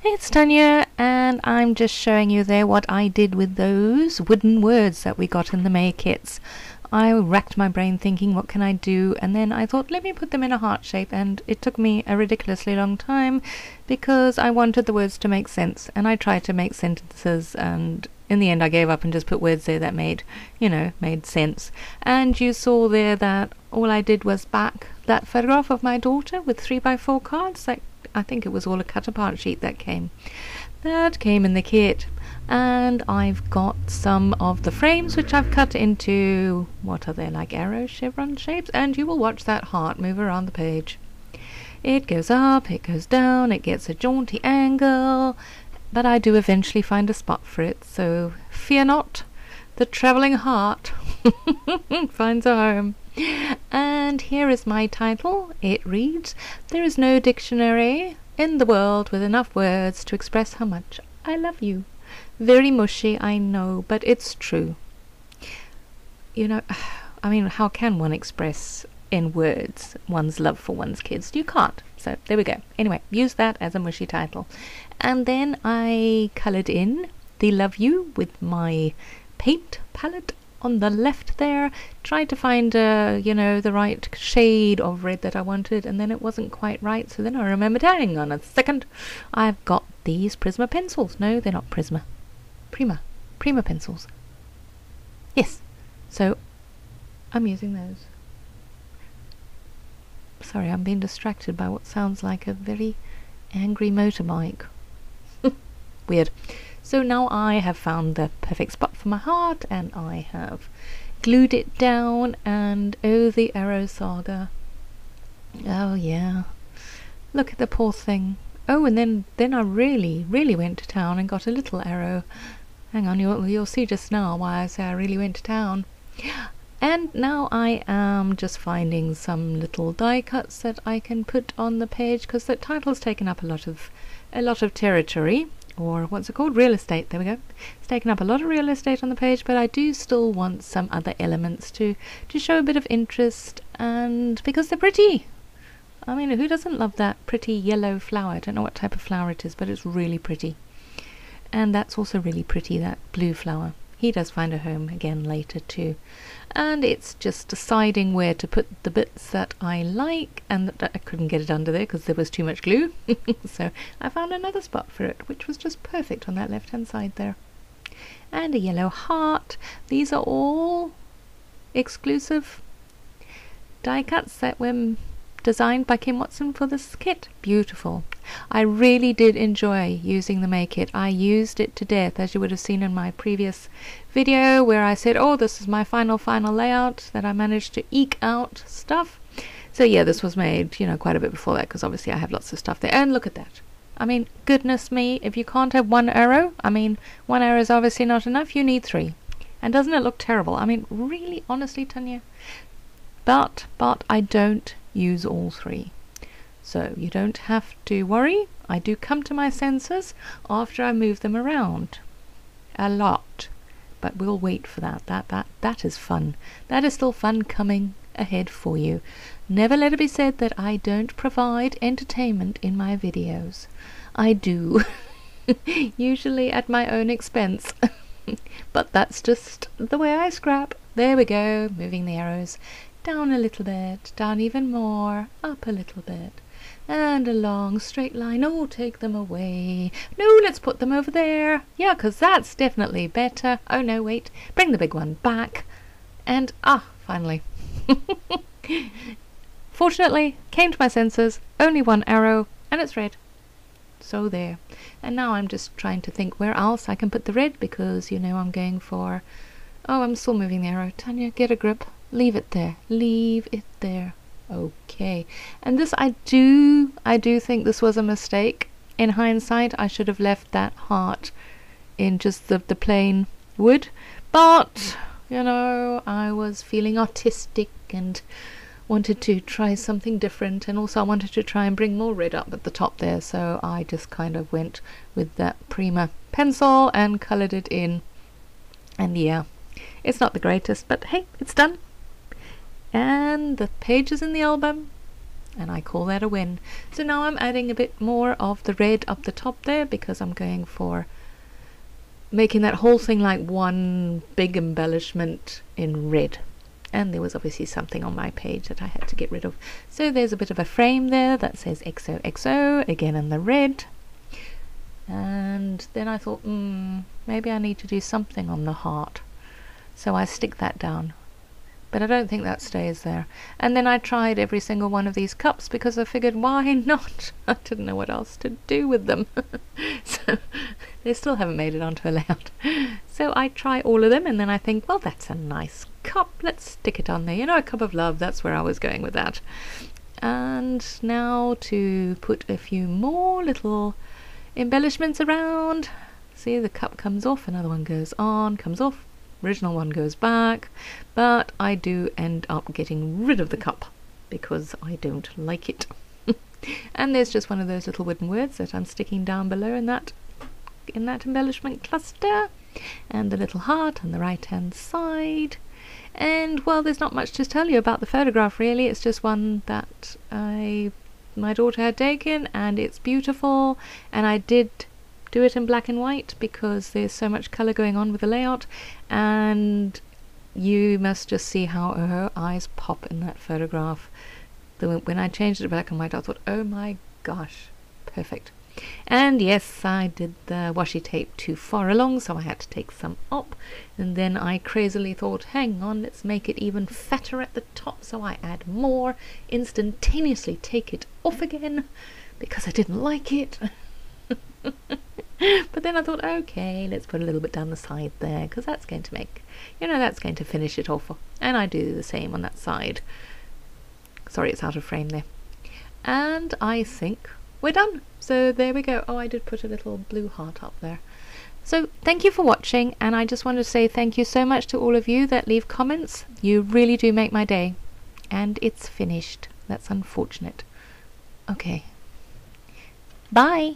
It's Tanya, and I'm just showing you there what I did with those wooden words that we got in the May kits. I racked my brain thinking, what can I do? And then I thought, let me put them in a heart shape, and it took me a ridiculously long time because I wanted the words to make sense, and I tried to make sentences, and in the end I gave up and just put words there that made sense. And you saw there that all I did was back that photograph of my daughter with 3x4 cards. That I think it was all a cut apart sheet that came in the kit. And I've got some of the frames which I've cut into, what are they, like arrow chevron shapes, and you will watch that heart move around the page. It goes up, it goes down, it gets a jaunty angle, but I do eventually find a spot for it, so fear not, the travelling heart finds a home. And here is my title. It reads, "There is no dictionary in the world with enough words to express how much I love you." Very mushy, I know, but it's true. You know, I mean, how can one express in words one's love for one's kids? You can't. So there we go. Anyway, use that as a mushy title. And then I coloured in the love you with my paint palette on the left there. Tried to find the right shade of red that I wanted, and then it wasn't quite right, so then I remembered, hang on a second, I've got these Prisma pencils. No, they're not Prisma. Prima pencils. Yes, so I'm using those. Sorry, I'm being distracted by what sounds like a very angry motorbike. Weird. So now I have found the perfect spot for my heart, and I have glued it down, and oh, the arrow saga. Oh yeah, look at the poor thing. Oh, and then I really went to town and got a little arrow. Hang on, you'll see just now why I say I really went to town. And now I am just finding some little die cuts that I can put on the page, because the title's taken up a lot of territory, or what's it called? Real estate. There we go. It's taken up a lot of real estate on the page, but I do still want some other elements to show a bit of interest, and because they're pretty. I mean, who doesn't love that pretty yellow flower? I don't know what type of flower it is, but it's really pretty. And that's also really pretty, that blue flower. He does find a home again later too. And it's just deciding where to put the bits that I like, and that I couldn't get it under there because there was too much glue. So I found another spot for it, which was just perfect on that left hand side there. And a yellow heart. These are all exclusive die cuts that were designed by Kim Watson for this kit. Beautiful. I really did enjoy using the May kit. I used it to death, as you would have seen in my previous video where I said, oh, this is my final layout, that I managed to eke out stuff. So yeah, this was made, quite a bit before that, because obviously I have lots of stuff there. And look at that. I mean, goodness me, if you can't have one arrow, I mean, one arrow is obviously not enough, you need 3. And doesn't it look terrible? I mean, really, honestly, Tanya. But I don't use all 3. So you don't have to worry. I do come to my senses after I move them around a lot, but we'll wait for that. That is fun. That is still fun coming ahead for you. Never let it be said that I don't provide entertainment in my videos. I do. Usually at my own expense. But that's just the way I scrap. There we go, moving the arrows down a little bit, down even more, up a little bit, and a long straight line. Oh, take them away. No, let's put them over there. Yeah, because that's definitely better. Oh no, wait, bring the big one back. And finally. Fortunately, came to my senses, only one arrow, and it's red. So there. And now I'm just trying to think where else I can put the red, because I'm going for... Oh, I'm still moving the arrow. Tanya, get a grip. Leave it there. Leave it there. Okay. And this, I do think this was a mistake. In hindsight, I should have left that heart in just the plain wood. But, I was feeling artistic and wanted to try something different. And also I wanted to try and bring more red up at the top there. So I just kind of went with that Prima pencil and coloured it in. And yeah, it's not the greatest, but hey, it's done. And the pages in the album and I call that a win. So now I'm adding a bit more of the red up the top there, because I'm going for making that whole thing like one big embellishment in red. And there was obviously something on my page that I had to get rid of. So there's a bit of a frame there that says XOXO, again in the red. And then I thought, maybe I need to do something on the heart. So I stick that down. But I don't think that stays there. And then I tried every single one of these cups, because I figured, why not? I didn't know what else to do with them. So they still haven't made it onto a layout. So I try all of them, and then I think, well, that's a nice cup. Let's stick it on there. You know, a cup of love. That's where I was going with that. And now to put a few more little embellishments around. See, the cup comes off, another one goes on, comes off. Original one goes back, but I do end up getting rid of the cup because I don't like it. And there's just one of those little wooden words that I'm sticking down below in that embellishment cluster, and the little heart on the right hand side. And well, there's not much to tell you about the photograph really. It's just one that my daughter had taken, and it's beautiful, and I did do it in black and white because there's so much colour going on with the layout, and you must just see how her eyes pop in that photograph. When I changed it to black and white, I thought, oh my gosh, perfect. And yes, I did the washi tape too far along, so I had to take some up, and then I crazily thought, hang on, let's make it even fatter at the top, so I add more, instantaneously take it off again because I didn't like it. But then I thought, okay, let's put a little bit down the side there, because that's going to make, that's going to finish it off. And I do the same on that side. Sorry, it's out of frame there. And I think we're done. So there we go. Oh, I did put a little blue heart up there. So thank you for watching, and I just want to say thank you so much to all of you that leave comments. You really do make my day. And it's finished. That's unfortunate. Okay. Bye.